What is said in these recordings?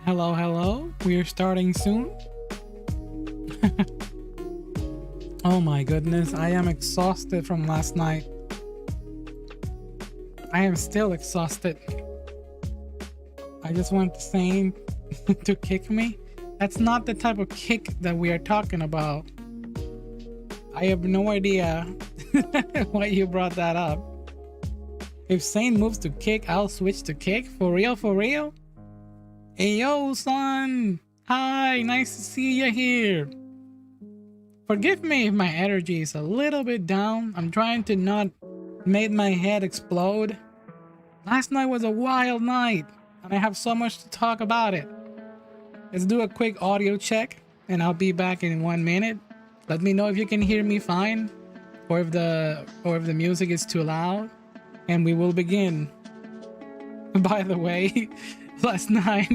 Hello, hello. We are starting soon. Oh my goodness, I am exhausted from last night. I am still exhausted. I just want the same to kick me. That's not the type of kick that we are talking about. I have no idea why you brought that up. If Saint moves to kick, I'll switch to kick. For real, for real? Hey yo, son. Hi, nice to see you here. Forgive me if my energy is a little bit down. I'm trying to not make my head explode. Last night was a wild night, and I have so much to talk about it. Let's do a quick audio check, and I'll be back in 1 minute. Let me know if you can hear me fine, or if the music is too loud, and we will begin. By the way, last night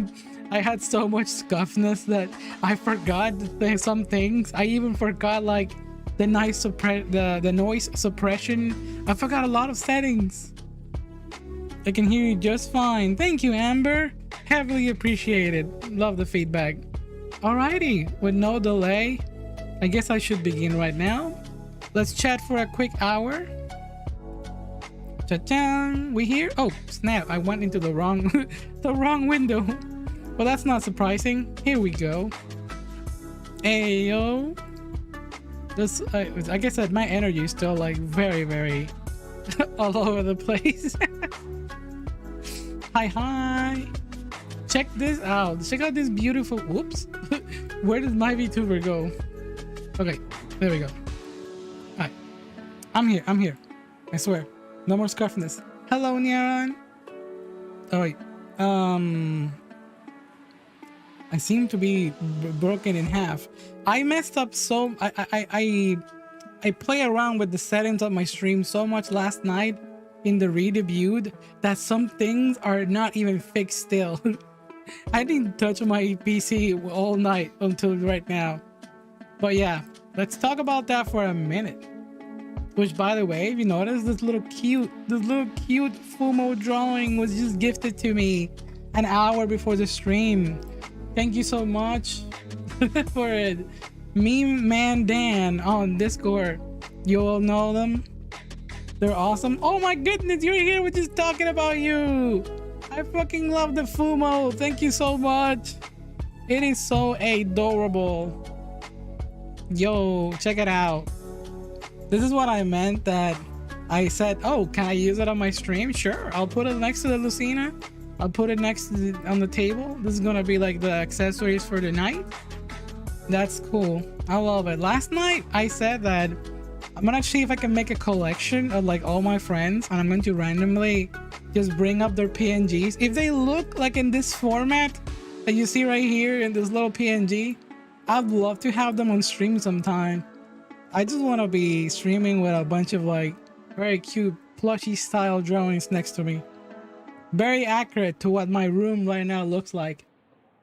I had so much scuffness that I forgot some things. I even forgot like the noise suppression. I forgot a lot of settings. I can hear you just fine. Thank you, Amber. Heavily appreciated. Love the feedback. Alrighty, with no delay, I guess I should begin right now. Let's chat for a quick hour. Cha-chan! We here? Oh, snap! I went into the wrong window. Well, that's not surprising. Here we go. Hey yo. This I guess that my energy is still like very all over the place. Hi. Check this out. Check out this beautiful. Whoops. Where did my VTuber go? Okay, there we go. Alright. I'm here. I swear. No more scuffness. Hello, Nyaran. Oh wait. I seem to be broken in half. I messed up so I play around with the settings of my stream so much last night in the redebuted that some things are not even fixed still. I didn't touch my PC all night until right now. But yeah, let's talk about that for a minute. Which, by the way, if you notice, this little cute Fumo drawing was just gifted to me an hour before the stream. Thank you so much for it. Meme Man Dan on Discord. You all know them. They're awesome. Oh my goodness, you're here. We're just talking about you. I fucking love the Fumo. Thank you so much. It is so adorable. Yo, check it out. This is what I meant that I said, oh, can I use it on my stream? Sure, I'll put it next to the Lucina. I'll put it next to on the table. This is gonna be like the accessories for the night. That's cool. I love it. Last night I said that I'm gonna see if I can make a collection of like all my friends, and I'm going to randomly just bring up their PNGs. If they look like in this format that you see right here in this little PNG, I'd love to have them on stream sometime. I just want to be streaming with a bunch of like very cute plushy style drawings next to me. Very accurate to what my room right now looks like.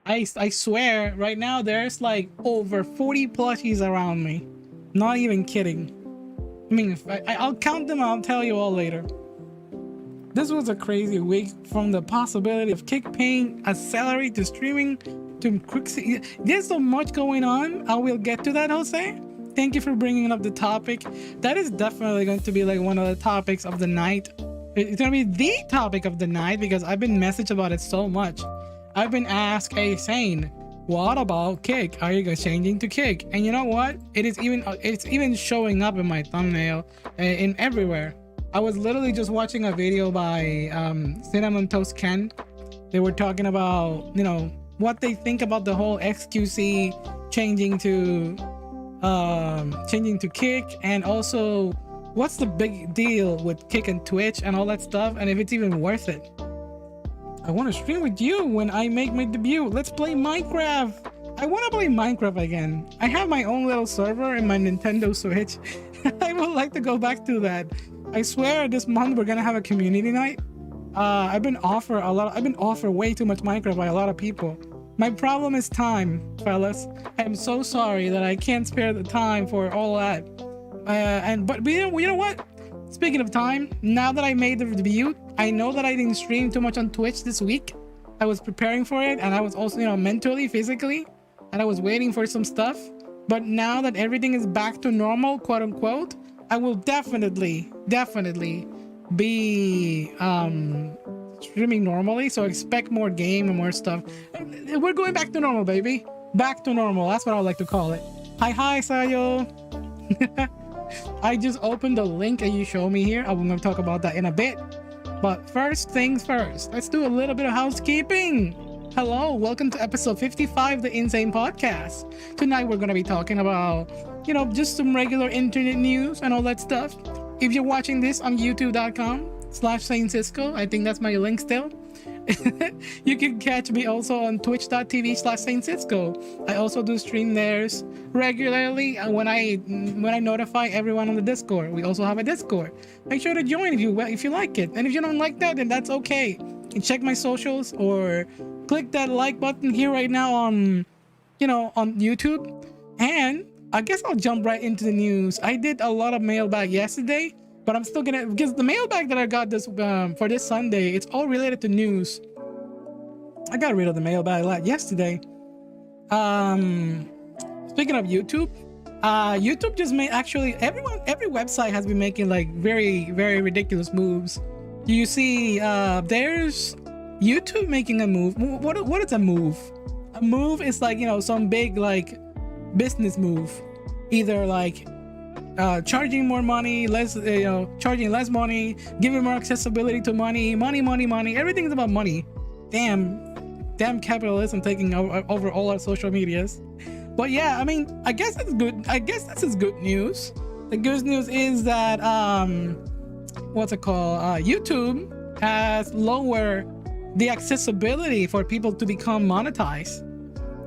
I swear right now there's like over 40 plushies around me. Not even kidding. I mean, if I'll count them, I'll tell you all later. This was a crazy week, from the possibility of Kick paying a salary to streaming to quick. There's so much going on. I will get to that, Jose. Thank you for bringing up the topic. That is definitely going to be like one of the topics of the night. It's gonna be the topic of the night because I've been messaged about it so much. I've been asked, hey Sane, what about Kick? Are you guys changing to Kick? And you know what? It's even showing up in my thumbnail in everywhere. I was literally just watching a video by Cinnamon Toast Ken. They were talking about, you know, what they think about the whole XQC changing to Kick, and also what's the big deal with Kick and Twitch and all that stuff, and if it's even worth it. I want to stream with you when I make my debut. Let's play Minecraft. I want to play Minecraft again. I have my own little server in my Nintendo Switch. I would like to go back to that. I swear this month we're gonna have a community night. I've been offered way too much Minecraft by a lot of people. My problem is time, fellas. I'm so sorry that I can't spare the time for all that. But you know what? Speaking of time, now that I made the debut, I know that I didn't stream too much on Twitch this week. I was preparing for it, and I was also, mentally, physically, and I was waiting for some stuff. But now that everything is back to normal, quote unquote, I will definitely be streaming normally. So expect more game and more stuff. We're going back to normal, baby. Back to normal. That's what I would like to call it. Hi, Sayo. I just opened the link that you showed me here. I'm going to talk about that in a bit. But first things first, let's do a little bit of housekeeping. Hello, welcome to episode 55 of the In-Sain Podcast. Tonight we're going to be talking about, just some regular internet news and all that stuff. If you're watching this on youtube.com/Saint Cisco, I think that's my link still. You can catch me also on twitch.tv/Saint Cisco. I also do stream there regularly when I notify everyone on the Discord. We also have a Discord. Make sure to join if you like it. And if you don't like that, then that's okay. You can check my socials or click that like button here right now on YouTube. And I guess I'll jump right into the news. I did a lot of mailbag yesterday, but I'm still gonna, because the mailbag that I got this for this Sunday, it's all related to news. I got rid of the mailbag yesterday. Speaking of YouTube, YouTube just made, actually every website has been making like very, very ridiculous moves. You see, there's YouTube making a move. What is a move? A move is like, some big like business move, either like charging more money, charging less money, giving more accessibility to money. Everything's about money. Damn capitalism taking over all our social medias. But yeah, I mean, I guess it's good. I guess this is good news. The good news is that YouTube has lowered the accessibility for people to become monetized.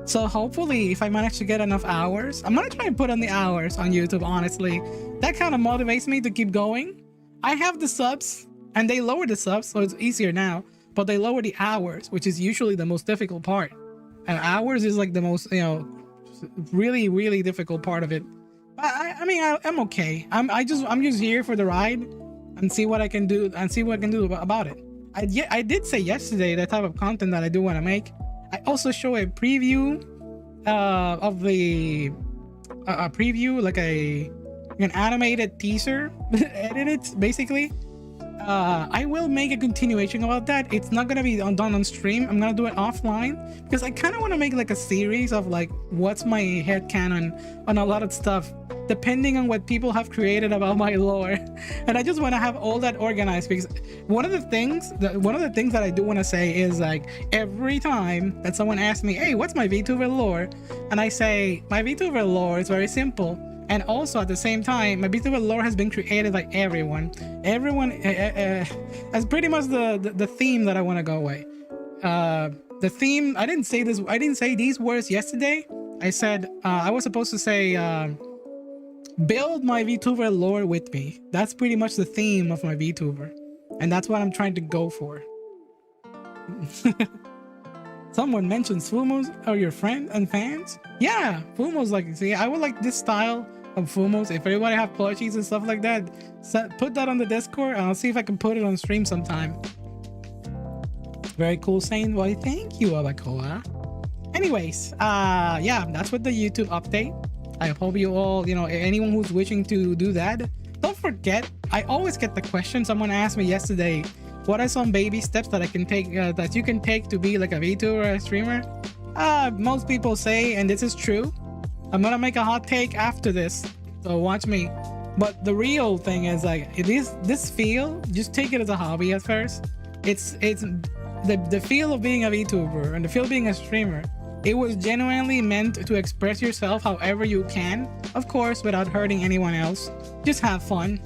So hopefully, if I manage to get enough hours, I'm gonna try and put on the hours on YouTube, honestly. That kind of motivates me to keep going. I have the subs, and they lowered the subs, so it's easier now. But they lower the hours, which is usually the most difficult part. And hours is like the most, really, really difficult part of it. But I'm okay. I'm just here for the ride and see what I can do about it. I did say yesterday the type of content that I do want to make. I also show a preview of the preview, like an animated teaser, edited basically. I will make a continuation about that. It's not gonna be done on stream. I'm gonna do it offline because I kind of want to make like a series of like what's my headcanon on a lot of stuff, depending on what people have created about my lore. And I just want to have all that organized, because one of the things that I do want to say is, like, every time that someone asks me, hey, what's my VTuber lore, and I say my VTuber lore is very simple. And also at the same time, my VTuber lore has been created by everyone. That's pretty much the theme that I want to go away. The theme, I didn't say these words yesterday. I said, I was supposed to say, build my VTuber lore with me. That's pretty much the theme of my VTuber. And that's what I'm trying to go for. Someone mentions Fumos are your friend and fans? Yeah, Fumos, like, see, I would like this style of Fumos. If everybody have plushies and stuff like that, put that on the Discord, and I'll see if I can put it on stream sometime. Very cool, saying, well, thank you, Abacoa. Anyways, yeah, that's with the YouTube update. I hope you all, anyone who's wishing to do that, don't forget, I always get the question. Someone asked me yesterday, what are some baby steps that I can take, that you can take to be like a VTuber or a streamer? Most people say, and this is true, I'm gonna make a hot take after this, so watch me. But the real thing is, like, it is this feel, just take it as a hobby at first. It's the feel of being a VTuber and the feel of being a streamer. It was genuinely meant to express yourself however you can, of course, without hurting anyone else. Just have fun.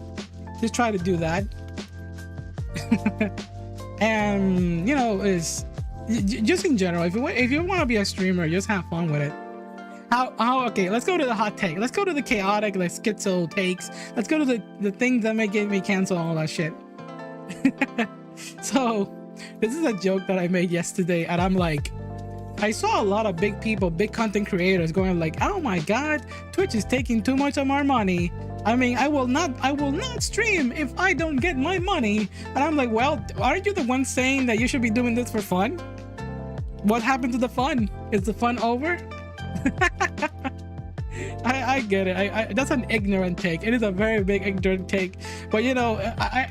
Just try to do that. And is just in general, if you want to be a streamer, just have fun with it. Okay, let's go to the hot take. Let's go to the chaotic, like, schizo takes. Let's go to the things that may get me cancel all that shit. So this is a joke that I made yesterday, and I'm like, I saw a lot of big people, big content creators going like, oh my god, Twitch is taking too much of our money. I mean, I will not stream if I don't get my money. And I'm like, well, aren't you the one saying that you should be doing this for fun? What happened to the fun? Is the fun over? I get it. That's an ignorant take. It is a very big ignorant take. But you know,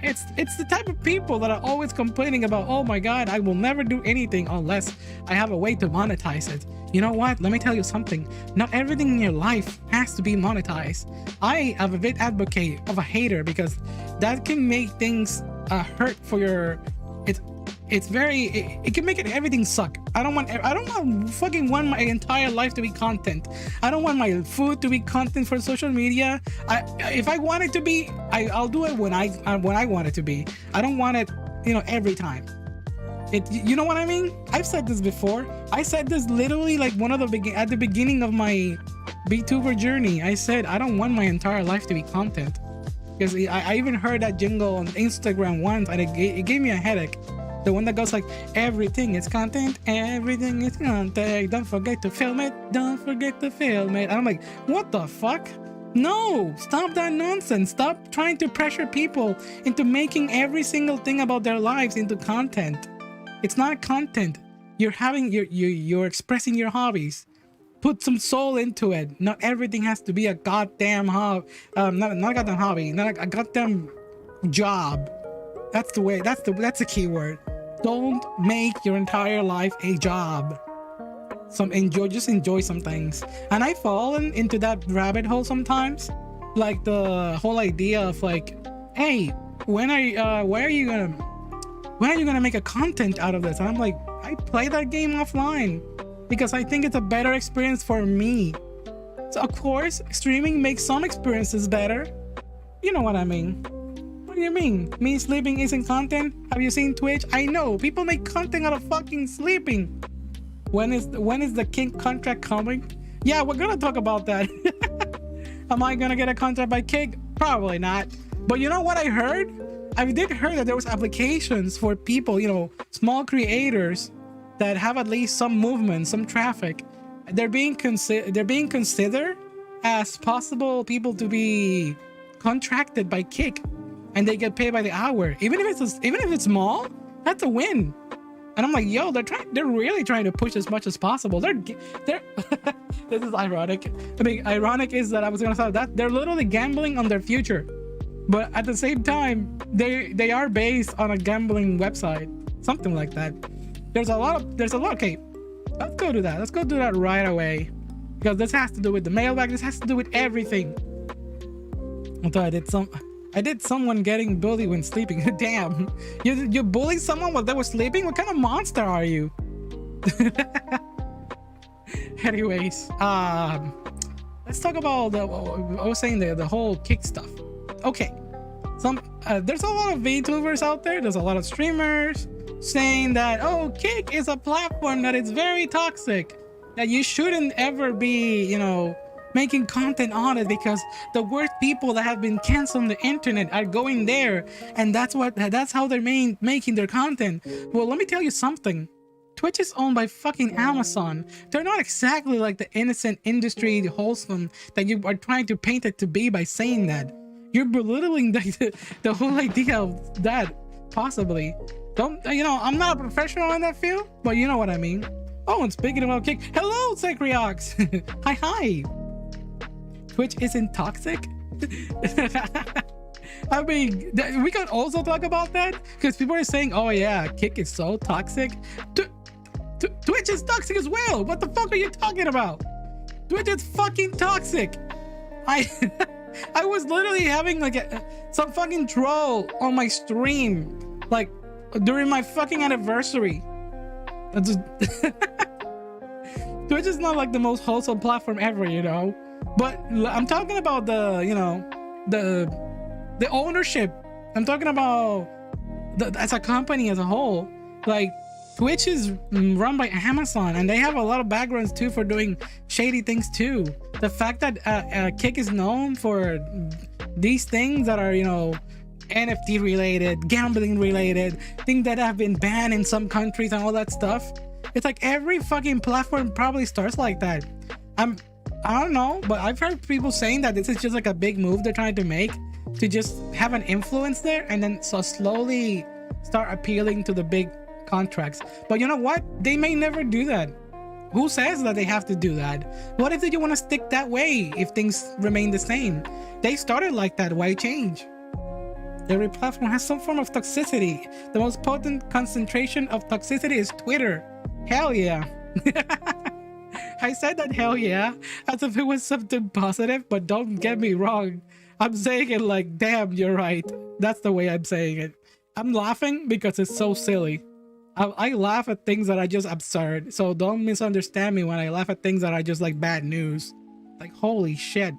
it's the type of people that are always complaining about, oh my God, I will never do anything unless I have a way to monetize it. You know what? Let me tell you something. Not everything in your life has to be monetized. I am a big advocate of a hater because that can make things hurt for your. It can make everything suck. I don't want fucking want my entire life to be content. I don't want my food to be content for social media. If I want it to be, I'll do it when I want it to be. I don't want it, you know, every time. You know what I mean? I've said this before. I said this literally like at the beginning of my VTuber journey. I said I don't want my entire life to be content, because I even heard that jingle on Instagram once and it gave me a headache. The one that goes like, everything is content, everything is content, don't forget to film it, don't forget to film it. And I'm like, what the fuck? No, stop that nonsense. Stop trying to pressure people into making every single thing about their lives into content. It's not content. You're expressing your hobbies. Put some soul into it. Not everything has to be a goddamn hobby. Not a goddamn hobby. Not a goddamn job. That's the key word. Don't make your entire life a job. Just enjoy some things. And I've fallen into that rabbit hole sometimes. Like the whole idea of like, hey, when are you gonna make a content out of this? And I'm like, I play that game offline because I think it's a better experience for me. So of course, streaming makes some experiences better. You know what I mean. What do you mean? Me sleeping isn't content? Have you seen Twitch? I know people make content out of fucking sleeping. When is the Kink contract coming? Yeah, we're gonna talk about that. Am I gonna get a contract by Kink? Probably not. But you know what I heard? I did hear that there was applications for people, you know, small creators that have at least some movement, some traffic. They're being considered as possible people to be contracted by Kik, and they get paid by the hour. Even if it's small, that's a win. And I'm like, yo, they're really trying to push as much as possible. They're this is ironic. I mean, ironic is that I was gonna say that they're literally gambling on their future. But at the same time, they are based on a gambling website, something like that. There's a lot. Okay, let's go do that. Let's go do that right away, because this has to do with the mailbag. This has to do with everything. Although I did someone getting bullied when sleeping. Damn, you bullied someone while they were sleeping? What kind of monster are you? Anyways, let's talk about I was saying the whole Kik stuff. Okay, there's a lot of VTubers out there. There's a lot of streamers saying that, oh, Kik is a platform that is very toxic, that you shouldn't ever be, you know, making content on it because the worst people that have been canceled on the internet are going there, and that's how they're making their content. Well, let me tell you something. Twitch is owned by fucking Amazon. They're not exactly like the innocent industry, the wholesome that you are trying to paint it to be by saying that. You're belittling the whole idea of that, possibly. Don't, you know, I'm not a professional in that field, but you know what I mean. Oh, and speaking about Kik, hello, Sekriox. Hi. Twitch isn't toxic? I mean, we could also talk about that, because people are saying, oh yeah, Kik is so toxic. Twitch is toxic as well. What the fuck are you talking about? Twitch is fucking toxic. I was literally having like some fucking troll on my stream, like during my fucking anniversary. Twitch is not like the most wholesome platform ever, you know. But I'm talking about the, you know, the ownership. I'm talking about as a company as a whole. Like, Twitch is run by Amazon, and they have a lot of backgrounds too for doing shady things too. The fact that Kik is known for these things that are, you know, NFT related, gambling related, things that have been banned in some countries and all that stuff. It's like every fucking platform probably starts like that. I don't know, but I've heard people saying that this is just like a big move they're trying to make to just have an influence there, and then so slowly start appealing to the big contracts. But you know what? They may never do that. Who says that they have to do that? What if they want to stick that way if things remain the same? They started like that. Why change? Every platform has some form of toxicity. The most potent concentration of toxicity is Twitter. Hell yeah. I said that hell yeah as if it was something positive, but don't get me wrong. I'm saying it like, damn, you're right. That's the way I'm saying it. I'm laughing because it's so silly. I laugh at things that are just absurd. So don't misunderstand me when I laugh at things that are just like bad news. Like, holy shit.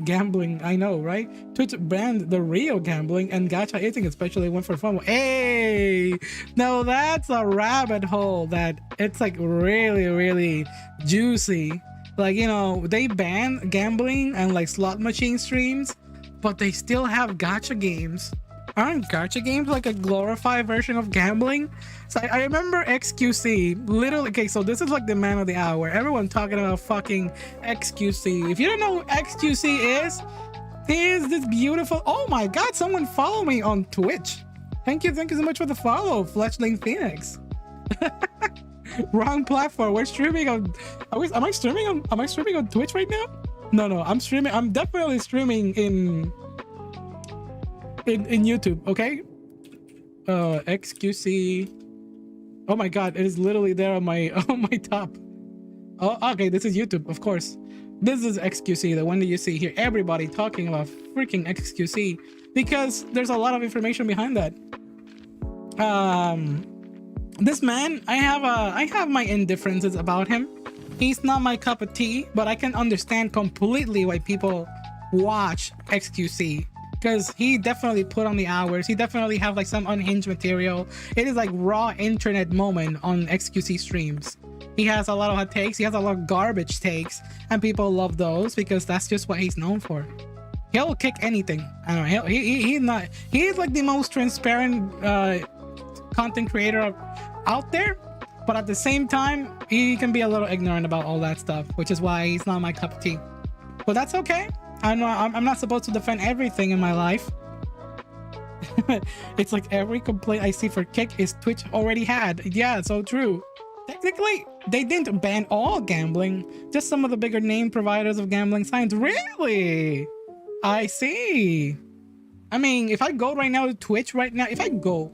Gambling, I know, right? Twitch banned the real gambling and gacha eating, especially when for fun. Hey, now that's a rabbit hole that it's like really, really juicy. Like, you know, they ban gambling and like slot machine streams, but they still have gacha games. Aren't gacha games like a glorified version of gambling? So I remember XQC, literally, okay, so this is like the man of the hour. Everyone talking about fucking XQC. If you don't know who XQC is, he is this beautiful, oh my god, someone follow me on Twitch. Thank you so much for the follow, Fletchling Phoenix. Wrong platform. We're streaming on, am I streaming on Twitch right now? No, I'm definitely streaming in YouTube, okay? XQC. Oh my god, it is literally there on my top. Oh, okay, this is YouTube, of course. This is XQC, the one that you see here. Everybody talking about freaking XQC because there's a lot of information behind that. This man, I have my indifferences about him. He's not my cup of tea, but I can understand completely why people watch XQC. Because he definitely put on the hours. He definitely have like some unhinged material. It is like raw internet moment on XQC streams. He has a lot of hot takes. He has a lot of garbage takes. And people love those because that's just what he's known for. He'll kick anything. I don't know. He's like the most transparent content creator out there. But at the same time, he can be a little ignorant about all that stuff. Which is why he's not my cup of tea. But that's okay. I'm not supposed to defend everything in my life. It's like every complaint I see for Kick is Twitch already had. Yeah, so true. Technically, they didn't ban all gambling, just some of the bigger name providers of gambling sites. Really? I see. I mean, if I go right now to Twitch right now, if I go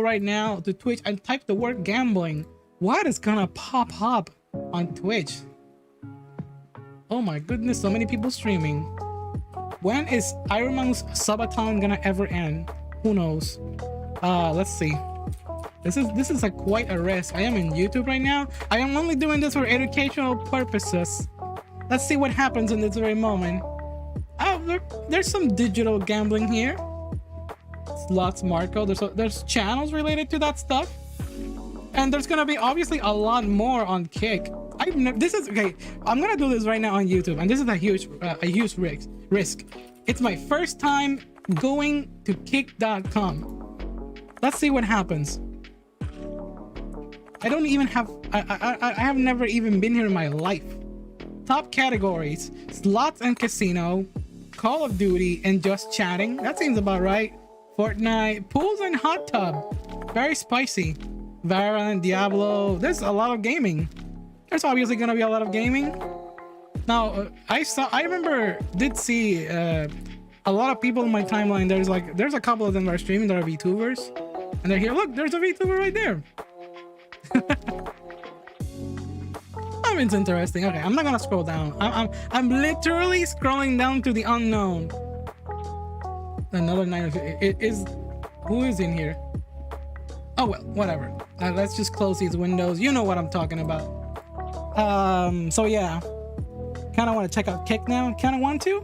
right now to Twitch and type the word gambling, what is gonna pop up on Twitch? Oh my goodness, so many people streaming. When is Iron Man's subathon gonna ever end? Who knows? Let's see. This is like quite a risk. I am in YouTube right now. I am only doing this for educational purposes. Let's see what happens in this very moment. Oh, there's some digital gambling here. Slots Marco. There's channels related to that stuff. And there's gonna be obviously a lot more on Kick. This is okay. I'm gonna do this right now on YouTube, and this is a huge risk. It's my first time going to kick.com. Let's see what happens. I don't even have. I have never even been here in my life. Top categories: slots and casino, Call of Duty, and just chatting. That seems about right. Fortnite, pools and hot tub. Very spicy. Valorant, Diablo. There's a lot of gaming. There's obviously gonna be a lot of gaming. Now, I did see a lot of people in my timeline. There's a couple of them that are streaming that are VTubers, and they're here. Look, there's a VTuber right there. I mean, it's interesting. Okay, I'm not gonna scroll down. I'm literally scrolling down to the unknown. Another 9. It is. Who is in here? Oh well, whatever. Let's just close these windows. You know what I'm talking about. So yeah, kind of want to check out Kick now. Kind of want to.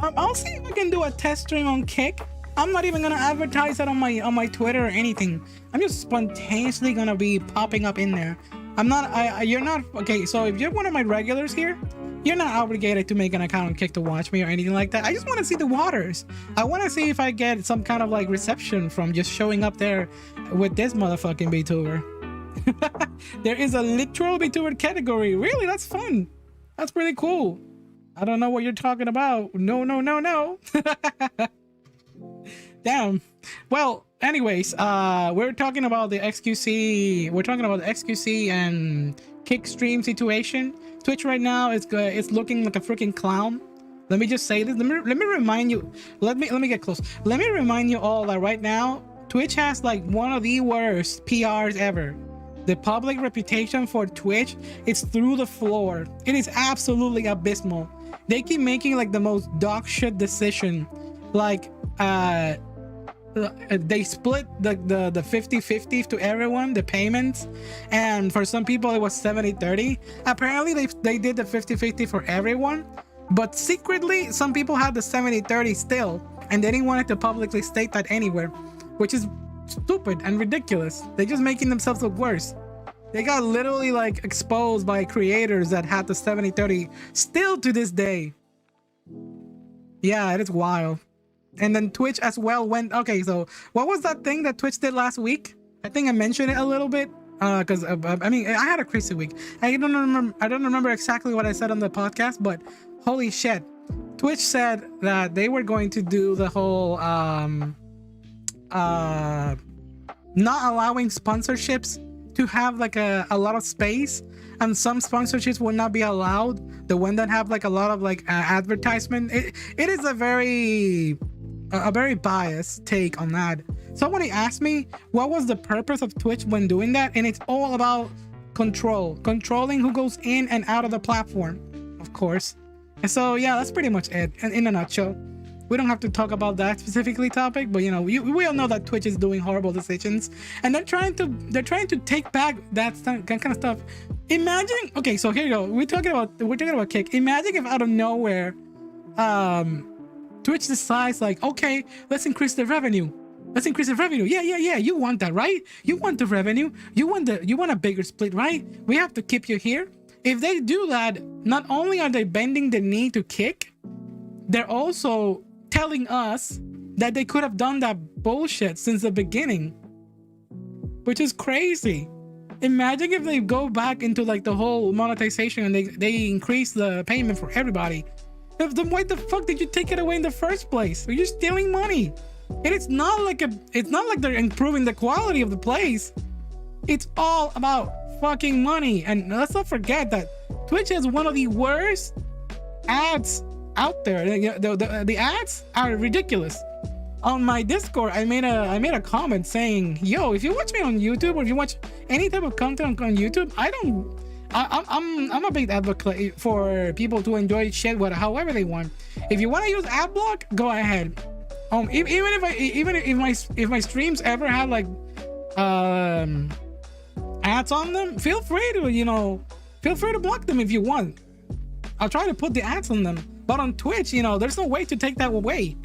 I'll see if I can do a test stream on Kick. I'm not even gonna advertise it on my Twitter or anything. I'm just spontaneously gonna be popping up in there. I'm not. You're not. Okay, so if you're one of my regulars here, you're not obligated to make an account on Kick to watch me or anything like that. I just want to see the waters. I want to see if I get some kind of like reception from just showing up there with this motherfucking VTuber. There is a literal VTuber category. Really, that's fun. That's pretty cool. I don't know what you're talking about. No. Damn. Well, anyways, we're talking about the XQC. We're talking about the XQC and kick stream situation. Twitch right now is good. It's looking like a freaking clown. Let me just say this. Let me remind you. Let me get close. Let me remind you all that right now, Twitch has like one of the worst PRs ever. The public reputation for Twitch is through the floor. It is absolutely abysmal. They keep making like the most dog shit decision. Like they split the 50-50 to everyone, the payments, and for some people it was 70-30. Apparently they did the 50-50 for everyone, but secretly some people had the 70-30 still, and they didn't want it to publicly state that anywhere, which is stupid and ridiculous. They're just making themselves look worse. They got literally like exposed by creators that had the 70-30 still to this day. Yeah, it is wild. And then Twitch as well went, okay, so what was that thing that Twitch did last week? I think I mentioned it a little bit, because I mean, I had a crazy week. I don't remember exactly what I said on the podcast, but holy shit. Twitch said that they were going to do the whole not allowing sponsorships to have like a lot of space, and some sponsorships will not be allowed, the one that have like a lot of like advertisement. It is a very biased take on that. Somebody asked me what was the purpose of Twitch when doing that, and it's all about controlling who goes in and out of the platform, of course. And so yeah, that's pretty much it in a nutshell. We don't have to talk about that specifically topic, but you know, we all know that Twitch is doing horrible decisions, and they're trying to take back that kind of stuff. Imagine, okay, so here you go. We're talking about kick. Imagine if out of nowhere, Twitch decides like, okay, let's increase the revenue. Yeah. You want that, right? You want the revenue. You want a bigger split, right? We have to keep you here. If they do that, not only are they bending the knee to kick, they're also telling us that they could have done that bullshit since the beginning, which is crazy. Imagine if they go back into like the whole monetization and they increase the payment for everybody. Then why the fuck did you take it away in the first place? You're stealing money. And it's not like they're improving the quality of the place. It's all about fucking money. And let's not forget that Twitch is one of the worst ads out there. The ads are ridiculous. On my Discord, I made a comment saying, yo, if you watch me on YouTube or if you watch any type of content on YouTube, I'm a big advocate for people to enjoy shit however they want. If you want to use ad block, go ahead. Even if my streams ever had like ads on them, feel free to block them if you want. I'll try to put the ads on them. But on Twitch, there's no way to take that away.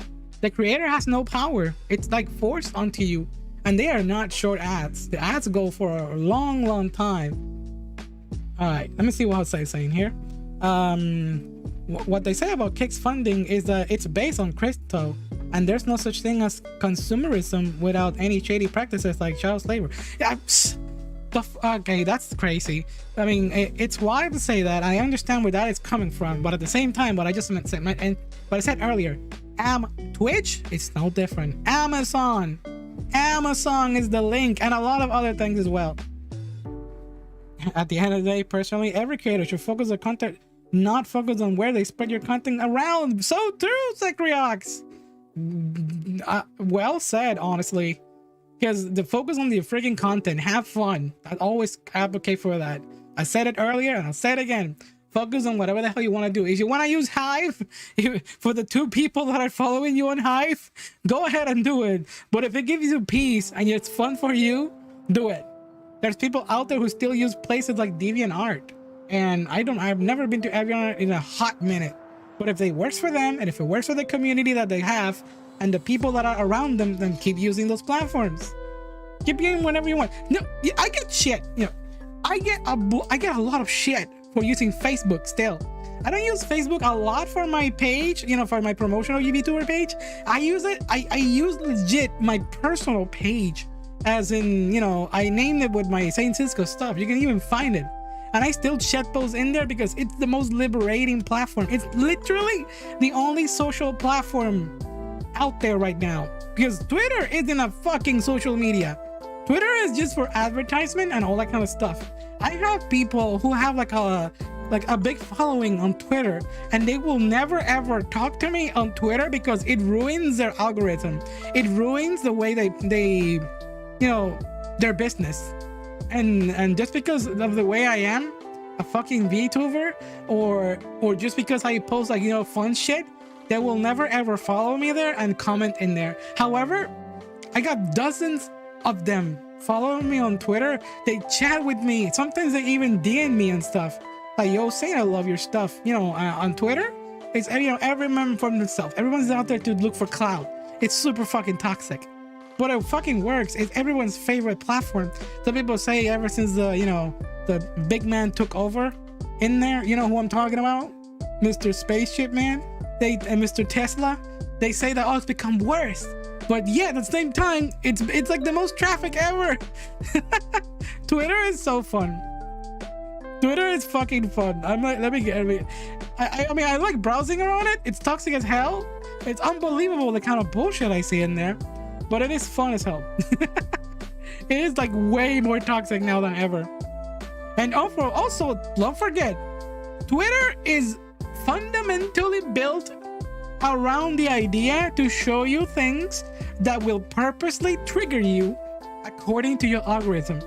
The creator has no power. It's like forced onto you, and they are not short ads. The ads go for a long time. All right, let me see what they're saying here. What they say about Kick's funding is that it's based on crypto, and there's no such thing as consumerism without any shady practices like child slavery. Yeah, okay, that's crazy. I mean, it's wild to say that. I understand where that is coming from, but at the same time, what I said earlier, Twitch is no different. Amazon is the link, and a lot of other things as well. At the end of the day, personally, every creator should focus their content, not focus on where they spread your content around. So true, Secriox. Well said, honestly. Because the focus on the freaking content, have fun. I always advocate for that. I said it earlier and I'll say it again. Focus on whatever the hell you want to do. If you want to use Hive, for the 2 people that are following you on Hive, go ahead and do it. But if it gives you peace and it's fun for you, do it. There's people out there who still use places like DeviantArt, and I've never been to DeviantArt in a hot minute. But if it works for them, and if it works for the community that they have and the people that are around them, then keep using those platforms. Keep using whatever you want. No, I get shit. I get a lot of shit for using Facebook still. I don't use Facebook a lot for my page, for my promotional YouTuber page. I use legit my personal page, as in, I named it with my Saint Cisco stuff. You can even find it. And I still chat those in there because it's the most liberating platform. It's literally the only social platform out there right now. because Twitter isn't a fucking social media. Twitter is just for advertisement and all that kind of stuff. I have people who have like a big following on Twitter, and they will never ever talk to me on Twitter because it ruins their algorithm. It ruins the way they their business. And just because of the way I am, a fucking VTuber, or just because I post like fun shit, they will never ever follow me there and comment in there. However, I got dozens of them following me on Twitter. They chat with me. Sometimes they even DM me and stuff. Like, yo, saying I love your stuff. On Twitter, it's everyone for themselves. Everyone's out there to look for clout. It's super fucking toxic. But it fucking works. It's everyone's favorite platform. Some people say ever since the big man took over in there, you know who I'm talking about? Mr. Spaceship Man. And Mr. Tesla. They say that it's become worse. But yeah, at the same time, it's like the most traffic ever. Twitter is so fun. Twitter is fucking fun. I mean, I like browsing around it. It's toxic as hell. It's unbelievable the kind of bullshit I see in there, but it is fun as hell. It is like way more toxic now than ever. And also, don't forget, Twitter is fundamentally built around the idea to show you things that will purposely trigger you according to your algorithm.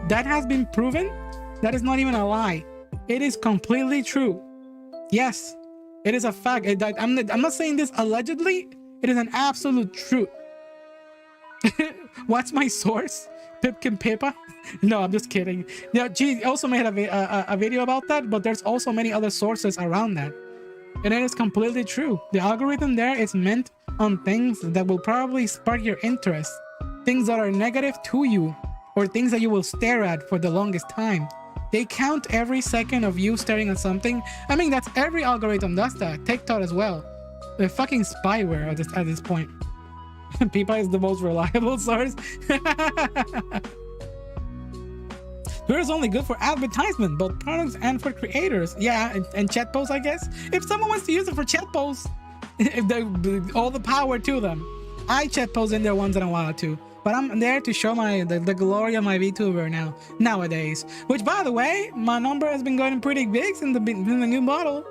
That has been proven. That is not even a lie. It is completely true. Yes, it is a fact. I'm not saying this allegedly. It is an absolute truth. What's my source? Pipkin Pippa? No, I'm just kidding. Yeah, she also made a video about that, but there's also many other sources around that. And it is completely true. The algorithm there is meant on things that will probably spark your interest. Things that are negative to you, or things that you will stare at for the longest time. They count every second of you staring at something. I mean, that's every algorithm does that. TikTok as well. They're fucking spyware at this point. Pipa is the most reliable source. Twitter is only good for advertisement, both products and for creators. Yeah, and chat posts, I guess. If someone wants to use it for chat posts, all the power to them. I chat post in there once in a while too. But I'm there to show the glory of my VTuber nowadays. Which, by the way, my number has been going pretty big in the new model.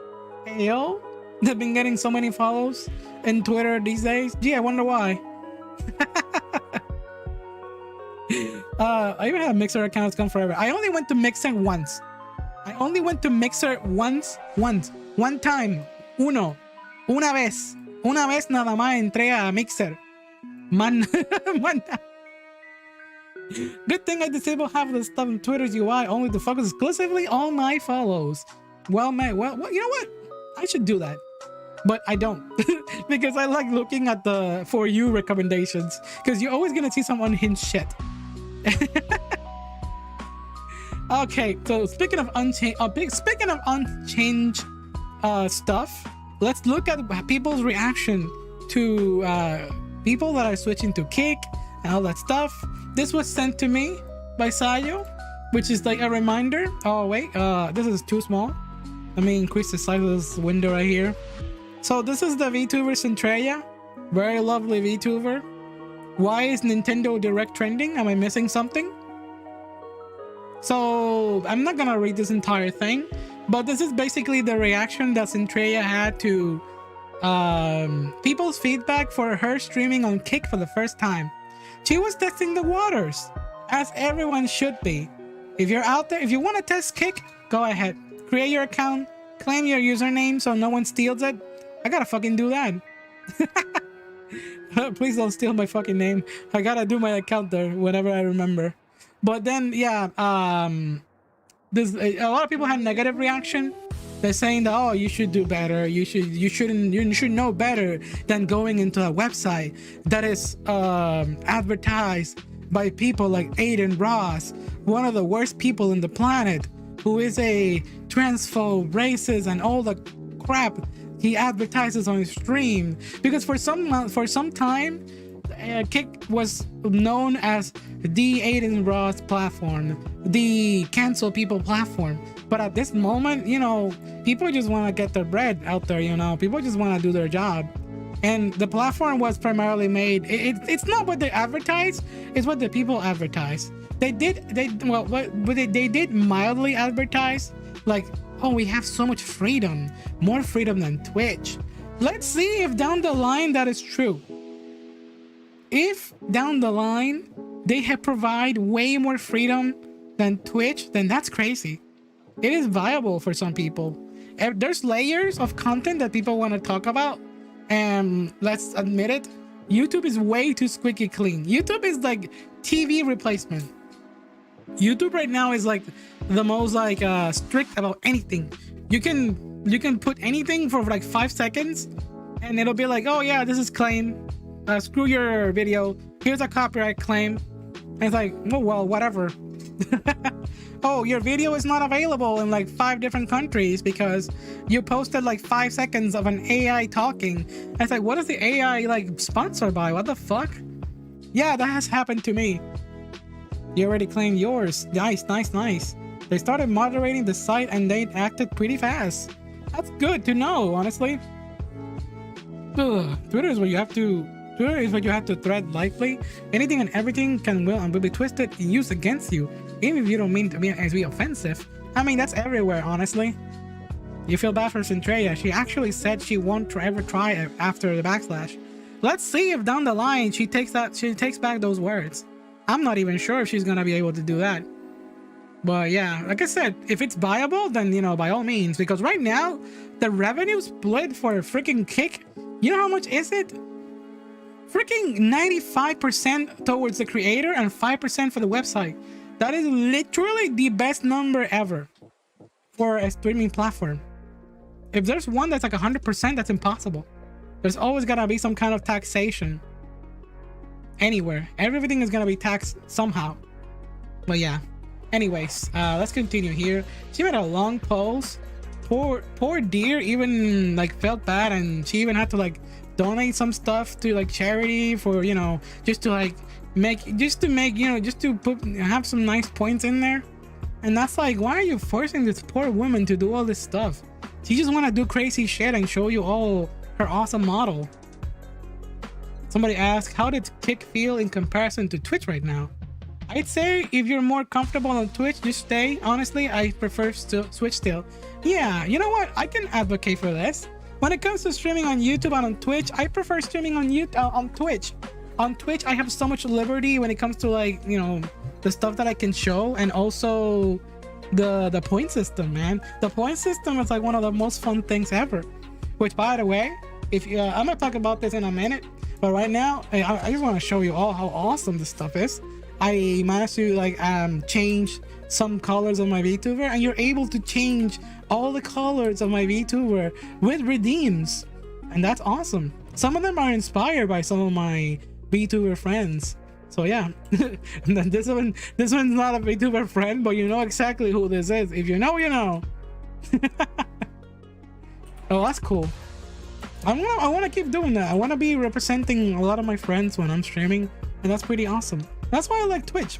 Hey yo, they've been getting so many follows in Twitter these days. Gee, I wonder why. I even have Mixer accounts gone forever. I only went to Mixer once. One time. Una vez nada más entré a Mixer. Man. Good thing I disabled half of the stuff in Twitter's UI only to focus exclusively on my follows. Well, you know what? I should do that. But I don't. Because I like looking at the For You recommendations. Because you're always gonna see some unhinged shit. Okay, so speaking of unchanged stuff, let's look at people's reaction to people that are switching to Kick and all that stuff. This was sent to me by Sayo, which is like a reminder. Oh wait, this is too small. Let me increase the size of this window right here. So this is the VTuber Centreia. Very lovely VTuber. Why is Nintendo Direct trending? Am I missing something? So I'm not gonna read this entire thing, but this is basically the reaction that Centreia had to people's feedback for her streaming on Kick for the first time. She was testing the waters, as everyone should be. If you're out there, if you want to test Kick, go ahead. Create your account, claim your username so no one steals it. I gotta fucking do that. Please don't steal my fucking name. I gotta do my account there whenever I remember. But then, yeah, there's a lot of people had negative reaction. They're saying that, oh, you should do better. You should know better than going into a website that is advertised by people like Aiden Ross, one of the worst people in the planet, who is a transphobe, racist, and all the crap he advertises on his stream. Because for some time, Kick was known as the Aiden Ross platform, the cancel people platform. But at this moment, you know, people just want to get their bread out there, you know. People just want to do their job. And the platform was primarily made. It's not what they advertise; it's what the people advertise. They did mildly advertise, like, oh, we have so much freedom, more freedom than Twitch. Let's see if down the line that is true. If down the line they have provide way more freedom than Twitch, then that's crazy. It is viable for some people. If there's layers of content that people want to talk about, and let's admit it, YouTube is way too squeaky clean. YouTube is like TV replacement. YouTube right now is like the most like strict about anything. You can put anything for like 5 seconds and it'll be like, oh yeah, this is claim. Screw your video. Here's a copyright claim. And it's like, oh well, whatever. Oh, your video is not available in like 5 different countries because you posted like 5 seconds of an AI talking. And it's like, what is the AI like sponsored by? What the fuck? Yeah, that has happened to me. You already claimed yours. Nice. They started moderating the site and they acted pretty fast. That's good to know, honestly. Ugh. Twitter is what you have to thread lightly. Anything and everything can will and will be twisted and used against you, even if you don't mean to be offensive. I mean, that's everywhere, honestly. You feel bad for Centrea. She actually said she won't ever try it after the backslash. Let's see if down the line she takes back those words. I'm not even sure if she's gonna be able to do that. But yeah, like I said, if it's viable, then, you know, by all means, because right now the revenue split for a freaking Kick, you know how much is it? Freaking 95% towards the creator and 5% for the website. That is literally the best number ever for a streaming platform. If there's one that's like 100%, that's impossible. There's always gonna be some kind of taxation. Anywhere. Everything is gonna be taxed somehow. But yeah. Anyways, let's continue here. She made a long post. Poor dear even like felt bad, and she even had to like donate some stuff to like charity for, you know, just to have some nice points in there. And that's like, why are you forcing this poor woman to do all this stuff? She just want to do crazy shit and show you all her awesome model. Somebody asked, how did Kick feel in comparison to Twitch right now? I'd say if you're more comfortable on Twitch, just stay. Honestly, I prefer Switch still. Yeah, you know what? I can advocate for this. When it comes to streaming on YouTube and on Twitch, I prefer streaming on Twitch. On Twitch, I have so much liberty when it comes to, like, you know, the stuff that I can show, and also the point system, man. The point system is like one of the most fun things ever. Which, by the way, if I'm gonna talk about this in a minute, but right now I just want to show you all how awesome this stuff is. I managed to like change some colors of my VTuber, and you're able to change all the colors of my VTuber with redeems, and that's awesome. Some of them are inspired by some of my VTuber friends. So yeah, and then this one's not a VTuber friend, but you know exactly who this is. If you know, you know. Oh, that's cool. I want to keep doing that. I want to be representing a lot of my friends when I'm streaming, and that's pretty awesome. That's why I like Twitch.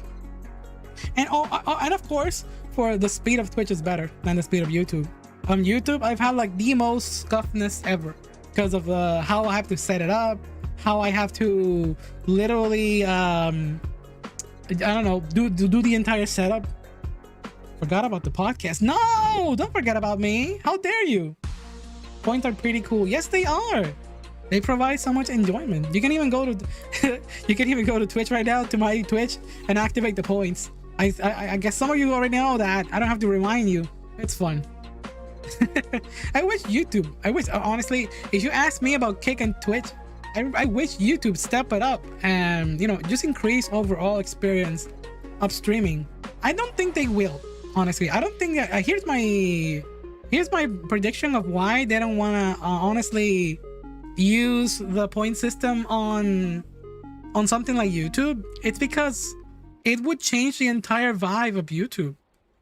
And and of course, for the speed of Twitch is better than the speed of YouTube. On YouTube, I've had like the most scuffness ever because of how I have to set it up, how I have to literally I don't know, do the entire setup. Forgot about the podcast. No, don't forget about me. How dare you? Points are pretty cool. Yes, they are. They provide so much enjoyment. You can even go to Twitch right now, to my Twitch, and activate the points. I guess some of you already know that. I don't have to remind you. It's fun. I wish YouTube. Honestly, if you ask me about Kick and Twitch, I wish YouTube step it up and, you know, just increase overall experience of streaming. I don't think they will. Honestly, I don't think that. Here's my prediction of why they don't want to honestly use the point system on something like YouTube. It's because it would change the entire vibe of YouTube.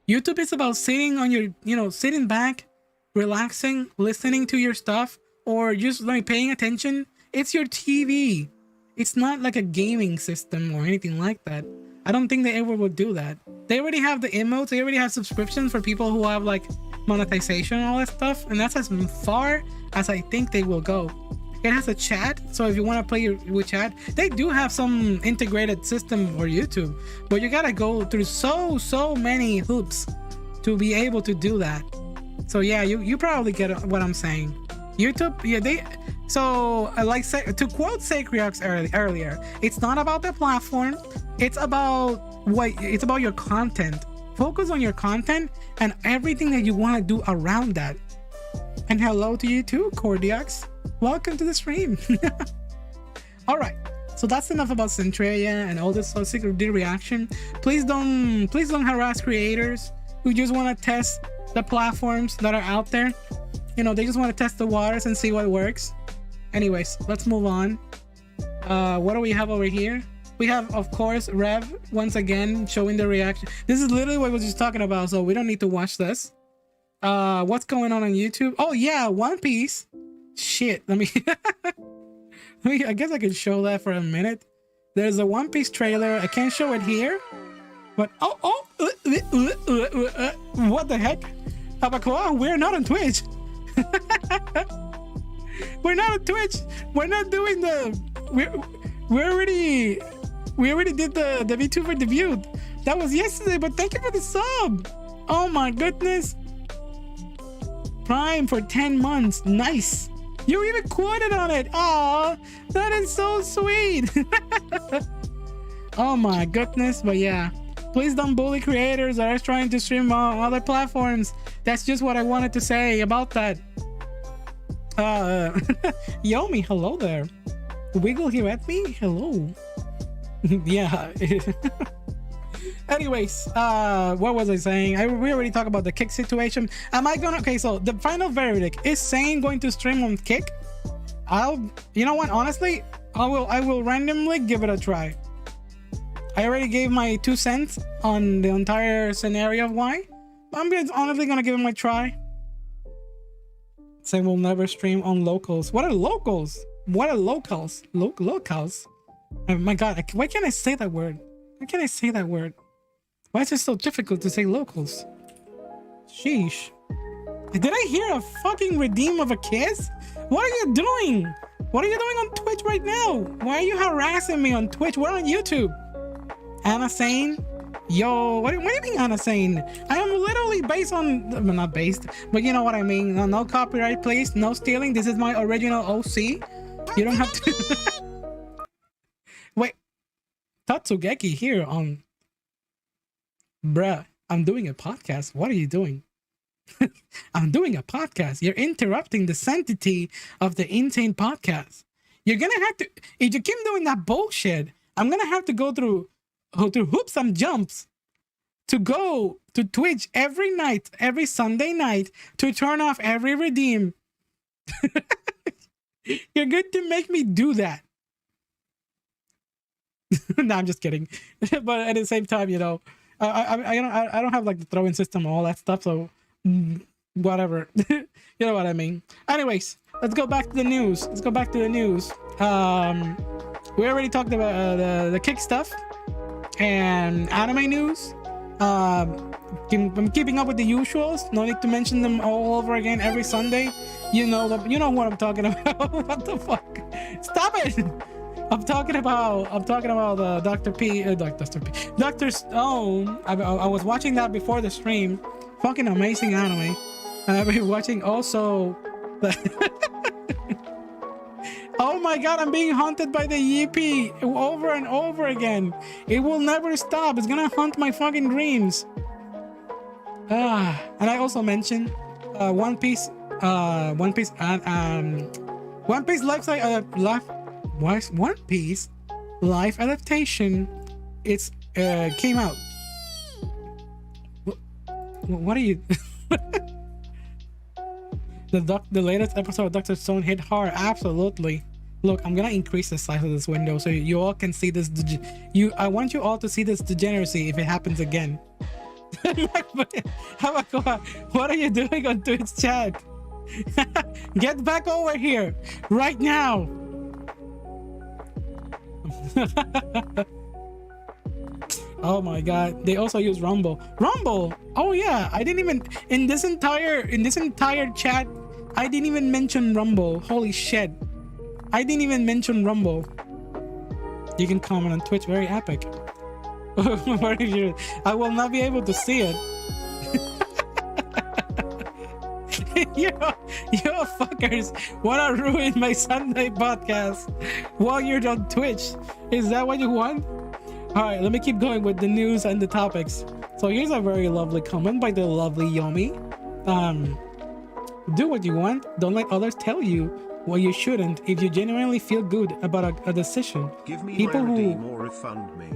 YouTube is about sitting on your, you know, sitting back, relaxing, listening to your stuff, or just like paying attention. It's your TV. It's not like a gaming system or anything like that. I don't think they ever would do that. They already have the emotes. They already have subscriptions for people who have like monetization and all that stuff. And that's as far as I think they will go. It has a chat, so if you want to play with chat, they do have some integrated system or YouTube, but you gotta go through so many hoops to be able to do that. So yeah, you probably get what I'm saying. YouTube, yeah, to quote Sacriox earlier, it's not about the platform, it's about your content. Focus on your content and everything that you want to do around that. And hello to you too, Cordiax. Welcome to the stream. All right, so that's enough about Centralia and all this secret reaction. Please don't harass creators who just want to test the platforms that are out there. You know, they just want to test the waters and see what works. Anyways, let's move on. What do we have over here? We have, of course, Rev once again showing the reaction. This is literally what I was just talking about, so we don't need to watch this. What's going on YouTube? Oh yeah, One Piece. Shit, let me I guess I could show that for a minute. There's a One Piece trailer. I can't show it here, but what the heck? Abacoa, we're not on Twitch. We're not on Twitch. We're not doing we already did the VTuber debut. That was yesterday, but thank you for the sub. Oh my goodness. Prime for 10 months. Nice. You even quoted on it. Oh, that is so sweet. Oh my goodness. But yeah, please don't bully creators that are trying to stream on other platforms. That's just what I wanted to say about that. Yomi, hello there. Wiggle here at me. Hello. Yeah. Anyways, what was I saying? We already talked about the Kick situation. Okay, so the final verdict, is Sane going to stream on Kick? You know what, honestly, I will randomly give it a try. I already gave my 2 cents on the entire scenario of why. I'm honestly gonna give it my try. Sane will never stream on locals. What are locals? What are locals? Locals? Oh my god, why can't I say that word? Why can't I say that word? Why is it so difficult to say locals? Sheesh. Did I hear a fucking redeem of a kiss? What are you doing? What are you doing on Twitch right now? Why are you harassing me on Twitch? We're on YouTube. Anna Sane? Yo, what do you mean Anna Sane? I am literally based on, well, not based, but you know what I mean. No copyright, please. No stealing. This is my original OC. You don't have to... Wait. Tatsugeki here on... Bruh, I'm doing a podcast. What are you doing? I'm doing a podcast. You're interrupting the sanctity of the In-Sain Podcast. You're gonna have to... If you keep doing that bullshit, I'm gonna have to go through hoops and jumps to go to Twitch every night, every Sunday night, to turn off every redeem. You're going to make me do that. No, I'm just kidding. But at the same time, you know, I don't have like the throw-in system and all that stuff, so whatever. You know what I mean. Anyways, let's go back to the news. We already talked about the Kick stuff and anime news. I'm keeping up with the usuals. No need to mention them all over again every Sunday. You know what I'm talking about. What the fuck? Stop it! I'm talking about Dr. Stone. I was watching that before the stream. Fucking amazing anime. I've been watching also Oh my god, I'm being haunted by the Yippee over and over again. It will never stop. It's gonna haunt my fucking dreams. And I also mentioned One Piece One Piece live adaptation. It's came out. What are you? The latest episode of Dr. Stone hit hard. Absolutely. Look, I'm gonna increase the size of this window so you all can see this. I want you all to see this degeneracy if it happens again. What are you doing on Twitch chat? Get back over here right now. Oh my god, they also use Rumble. Oh yeah, I didn't even in this entire chat I didn't even mention Rumble. Holy shit. I didn't even mention Rumble. You can comment on Twitch. Very epic. I will not be able to see it. you fuckers wanna ruin my Sunday podcast while you're on Twitch. Is that what you want? All right, let me keep going with the news and the topics. So here's a very lovely comment by the lovely Yomi. Do what you want. Don't let others tell you what you shouldn't if you genuinely feel good about a decision. Give me people my redeem or refund me.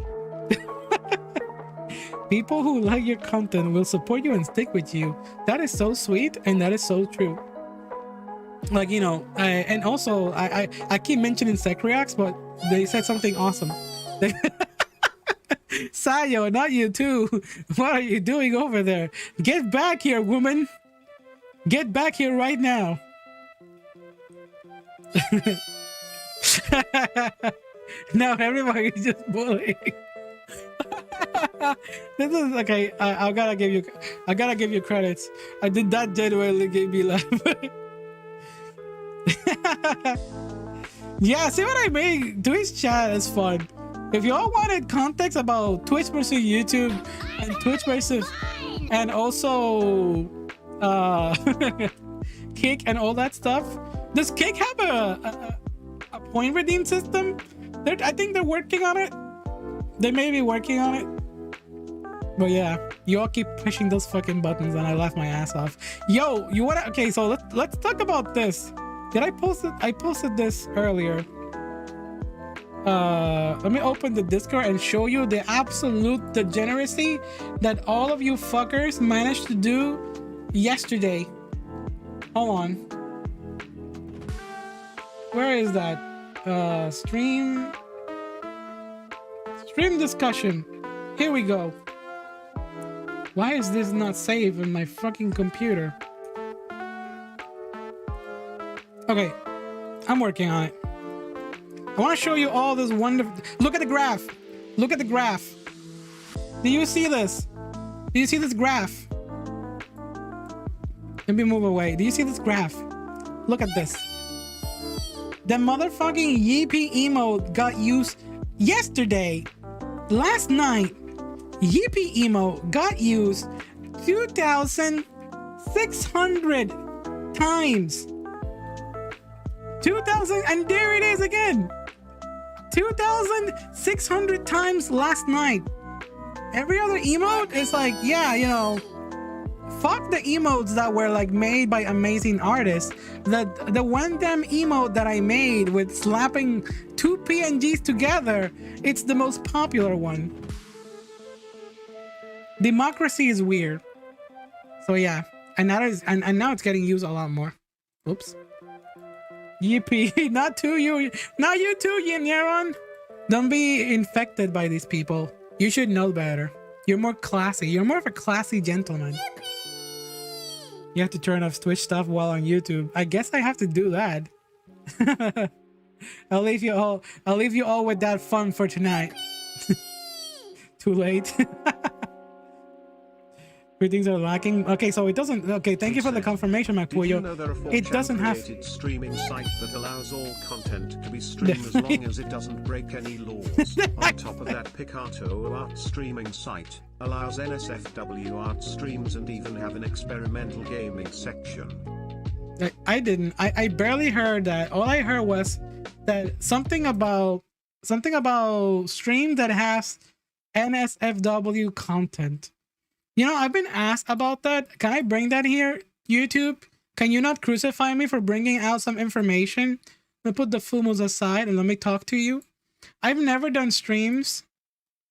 People who like your content will support you and stick with you. That is so sweet, and that is so true. Like, you know, and also I keep mentioning Secreax, but they said something awesome. Sayo, not you too. What are you doing over there? Get back here, woman. Get back here right now. No, everybody is just bullying. This is okay. I gotta give you credits. I did that genuinely gave me laugh. Yeah, see what I mean? Twitch chat is fun. If you all wanted context about Twitch versus YouTube and Twitch versus and also Kick and all that stuff, does Kick have a point redeem system? I think they're working on it. They may be working on it. But yeah, you all keep pushing those fucking buttons and I laugh my ass off. Yo, you wanna, okay, so let's talk about this. Did I post it? I posted this earlier. Let me open the Discord and show you the absolute degeneracy that all of you fuckers managed to do yesterday. Hold on. Where is that? Stream discussion. Here we go. Why is this not saved in my fucking computer? Okay, I'm working on it. I want to show you all this wonderful. Look at the graph. Look at the graph. Do you see this? Do you see this graph? Let me move away. Do you see this graph? Look at this. The motherfucking Yippee emote got used yesterday. Last night, Yippee emote got used 2,600 times. 2,000, and there it is again. 2,600 times last night. Every other emote is like, yeah, you know, fuck the emotes that were like made by amazing artists. The one damn emote that I made with slapping two PNGs together, it's the most popular one. Democracy is weird. So yeah, and that is, and now it's getting used a lot more. Oops. Yippee, not you too, Yin Yaron. Don't be infected by these people. You should know better. You're more classy. You're more of a classy gentleman. You have to turn off Twitch stuff while on YouTube. I guess I have to do that. I'll leave you all with that fun for tonight. Too late. Things are lacking. Okay, so it doesn't. Okay, thank you for the confirmation, Macpuyo. It doesn't have streaming site that allows all content to be streamed as long as it doesn't break any laws. On top of that, Picato art streaming site allows NSFW art streams and even have an experimental gaming section. I didn't. I barely heard that. All I heard was that something about stream that has NSFW content. You know, I've been asked about that. Can I bring that here, YouTube? Can you not crucify me for bringing out some information? Let me put the fumos aside and let me talk to you. I've never done streams.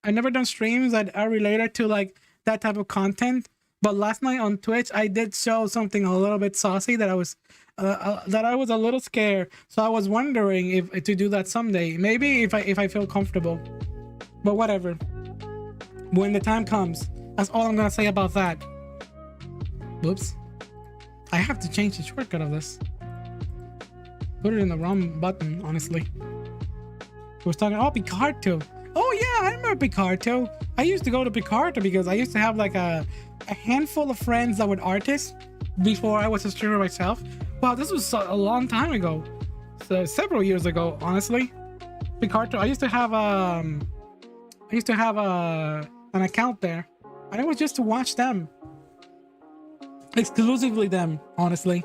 I've never done streams that are related to like that type of content. But last night on Twitch, I did show something a little bit saucy that I was a little scared. So I was wondering if to do that someday. Maybe if I feel comfortable. But whatever. When the time comes. That's all I'm gonna say about that. Whoops. I have to change the shortcut of this. Put it in the wrong button, honestly. I was talking, oh, Picarto. Oh yeah, I remember Picarto. I used to go to Picarto because I used to have like a handful of friends that were artists before I was a streamer myself. Wow, this was a long time ago. several years ago, honestly. Picarto. I used to have an account there, and it was just to watch them, exclusively them. Honestly,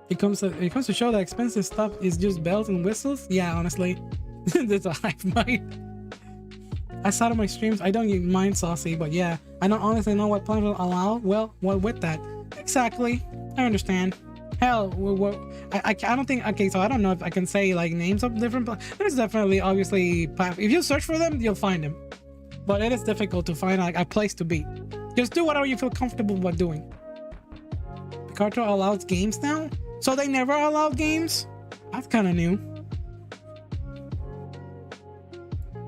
it comes to show that expensive stuff is just bells and whistles. Yeah, honestly, there's a hive mind. I saw on my streams. I don't even mind saucy, but yeah, I don't honestly know what platforms allow. Well, what with that? Exactly, I understand. Hell, I don't think. Okay, so I don't know if I can say like names of different. There's definitely, obviously, if you search for them, you'll find them. But it is difficult to find like a place to be. Just do whatever you feel comfortable about doing. Picarto allows games now, so they never allowed games. That's kind of new.